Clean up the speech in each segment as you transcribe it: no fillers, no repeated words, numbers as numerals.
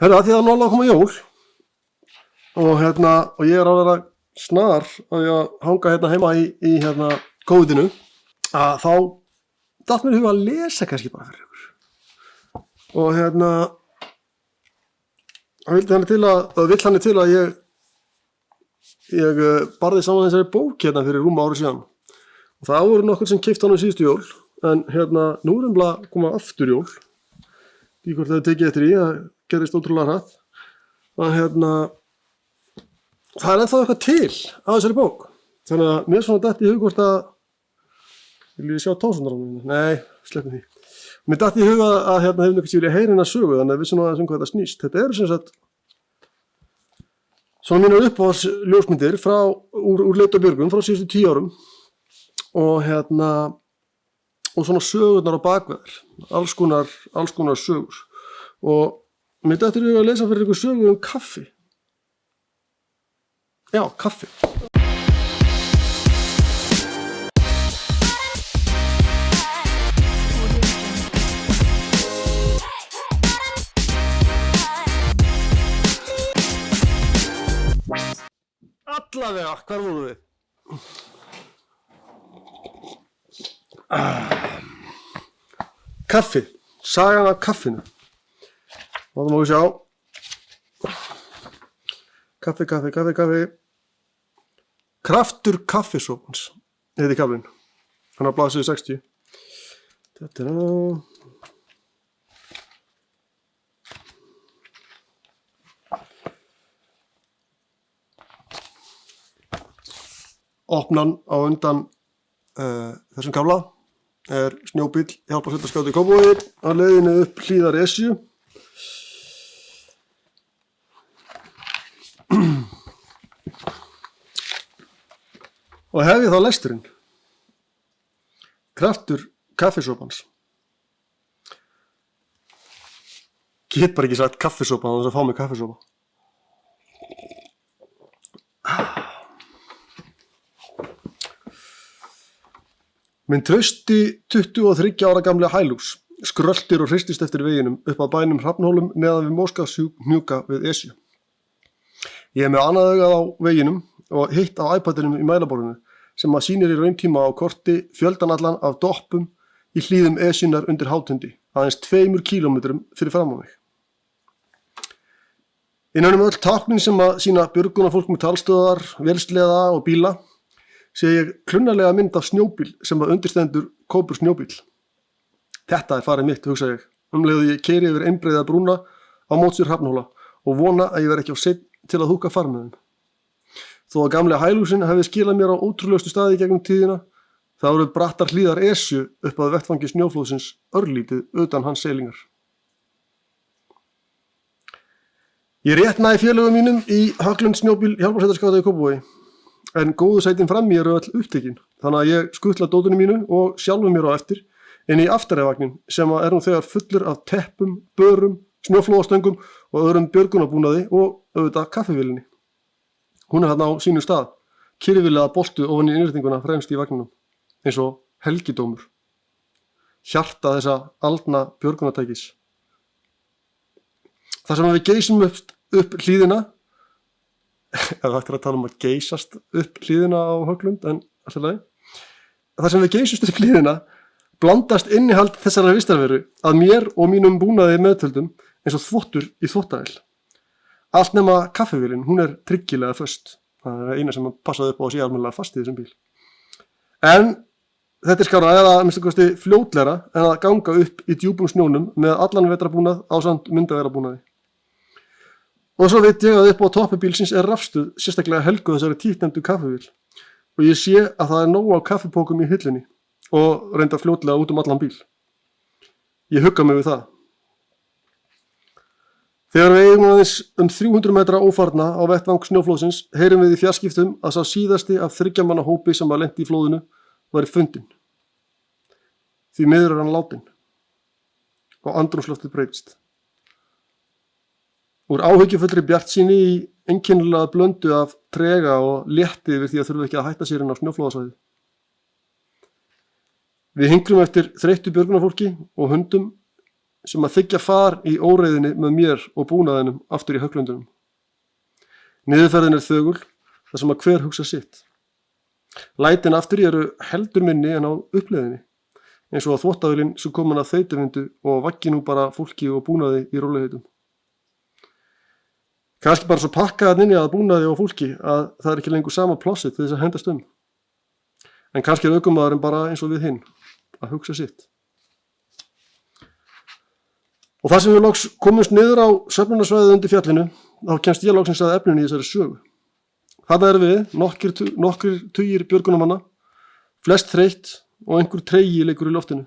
Herra, því að nálega koma jól og ég er alveg snar að ég hanga heima í kóðinu að þá datt mér í huga að lesa kannski bara fyrir ykkur. Og vill hann til að ég barði saman þessari bók fyrir rúma ári síðan. Og það voru nokkur sem keyptu hana síðustu jól, en nú er að koma aftur jól. Í hvort það tekið eftir í, það gerist ótrúlega hratt. Það er ennþá eitthvað til á þessari bók. Þannig að mér svona datt í hug hvort að, vil ég sjá tónsundarann? Nei, sleppum því. Mér datt í hug að hefur kannski verið heyrin að sögu, þannig að við svona aðeins hvað þetta snýst. Þetta eru sem sagt svona mínar uppáhaldsljósmyndir úr leit og björgum frá síðustu 10 árum og svona sögurnar á bakveðar, alls konar sögur. Og mér datt í hug að lesa fyrir ykkur sögu kaffi. Já, kaffi. Allavega, hvar vorum við? Kaffi, sagan af kaffinu. Og það má við sjá. Kaffi. Kraftur kaffisopans. Þetta kaflinn. Hann á blaðsíðu 60. Opnan á undan þessum kafla er snjóbíll hjálparsveitarskáti í Kópavogi á leiðinni upp hlíðar Esju. Og hef ég þá lesturinn. Kraftur kaffisopans. Get bara ekki sagt kaffisopa þannig að fá mig kaffisopa. Minn trausti 23 ára gamli Hilux skröltir og hristist eftir veginum upp að bænum Hrafnhólum neðan við Moskvahnjúka við Esju. Ég er með annað augað á veginum og hitt á iPadinum í mælaborðinu sem að sýnir í rauntíma á korti fjöldan allan af doppum í hlíðum Esjunnar undir Hátundi, aðeins 2 kílómetrum fyrir fram á mig. Innan öll táknin sem að sýna björgunarfólk með talstöðar, vélsleða og bíla sé ég klunnalega mynd af snjóbíl sem að undirstendur Kópur snjóbíl. Þetta er farið mitt, hugsa ég, leið ég keyri yfir einbreiða brúna á móts við Hrafnhóla og vona að ég verð ekki of seinn til að húka farmiðum. Þó að gamli Hiluxinn hefði skilað mér á ótrúlegustu staði gegnum tíðina, þá eru brattar hlíðar Esju upp að vettfangi snjóflóðsins örlítið utan hans seilingar. Ég réttnaði félögum mínum í Haglund snjóbíl hjálparsveitarskáta í Kópavogi, en góðu sætin frammi eru öll upptekin, þannig að ég skutla dótinu mínu og sjálfum mér á eftir inn í aftarævagnin sem er nú þegar fullur af teppum, börum, snjóflóðastöngum og öðrum björgunarbúnaði og auðvitað kaffivélinni. Hún er þarna á sínum stað, kyrfilega boltuð ofan í innréttinguna fremst í vagninum, eins og helgidómur. Hjarta þessa aldna björgunartækis. Þar sem við geysum upp hlíðina, eða hægt að tala að geysast upp hlíðina á Höglund, en alltaf leið. Þar sem við geysumst upp hlíðina, blandast innihald þessara vistarveru að mér og mínum búnaði meðtöldum eins og þvottur í þvottavél. Allt nema kaffivélin, hún er tryggilega föst. Það er eina sem passaði upp á að sé almennilega fast í þessum bíl. En þetta er skárra eða að minnsta kosti fljótlegra en að ganga upp í djúpum snjónum með allan vetrarbúnað ásamt myndaverabúnaði. Og svo veit ég að upp á toppi bílsins er rafstuð sérstaklega helguð þessari títtnefndu kaffivél. Og ég sé að það er nóg af kaffipókum í hillunni og reyndar fljótlega út allan bíl. Ég hugga mig við það. Þegar við eigum aðeins 300 metra ófarna á vettvang snjóflóðsins heyrum við í fjarskiptum að sá síðasti af 3 manna hópi sem að lenti í flóðinu væri fundinn. Því miður er hann látinn og andrúmsloftið breytist. Úr áhyggjufullri bjartsýni í einkennilega blöndu af trega og létti yfir því að þurfa ekki að hætta sér inn á snjóflóðasvæði. Við hingrum eftir þreyttu björgunarfólki og hundum sem að þiggja far í óreiðinni með mér og búnaðinum aftur í höglundunum. Niðurferðin þögul, þar sem að hver hugsa sitt. Lætin aftur í eru heldur minni en á uppleiðinni, eins og að þvottavélin sem komin að þeytuvindu og vaggi nú bara fólki og búnaði í rólegheitum. Kannski bara svo pakkaðan inni að búnaði og fólki að það ekki lengur sama plássið til þess að hendast En kannski ökumaðurinn bara eins og við hinn, að hugsa sitt. Og þar sem við loks komumst niður á söfnunarsvæðið undir fjallinu, þá kemst ég loksins að efninu í þessari sögu. Þarna erum við, nokkrir tugir björgunamanna, flest þreytt og einhver tregi leikur í loftinu.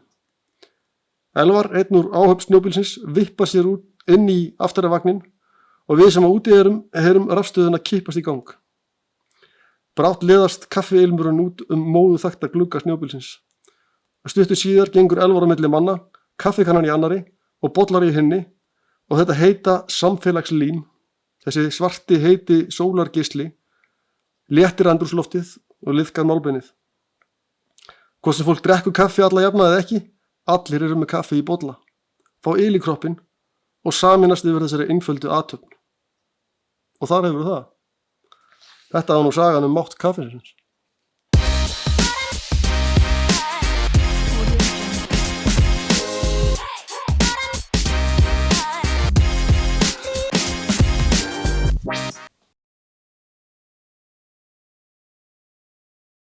Elvar, einn úr áhöfn snjóbílsins, vippar sér út inn í aftarvagnin og við sem á úti heyrum rafstöðuna kippast í gang. Brátt leðast kaffiilmurinn út móðu þakta glugga snjóbílsins. Stuttu síðar gengur Elvar á milli manna, kaffikannan í annari og bollar í hinni og þetta heita samfélagslím, þessi svarti heiti sólargeisli, léttir andrúmsloftið og liðkað málbeinið. Hvort sem fólk drekkur kaffi alla jafna eða ekki, allir eru með kaffi í bolla, fá yl í kroppinn og sameinast yfir þessari einföldu athöfn. Og þar hefur það. Þetta var nú sagan mátt kaffisins.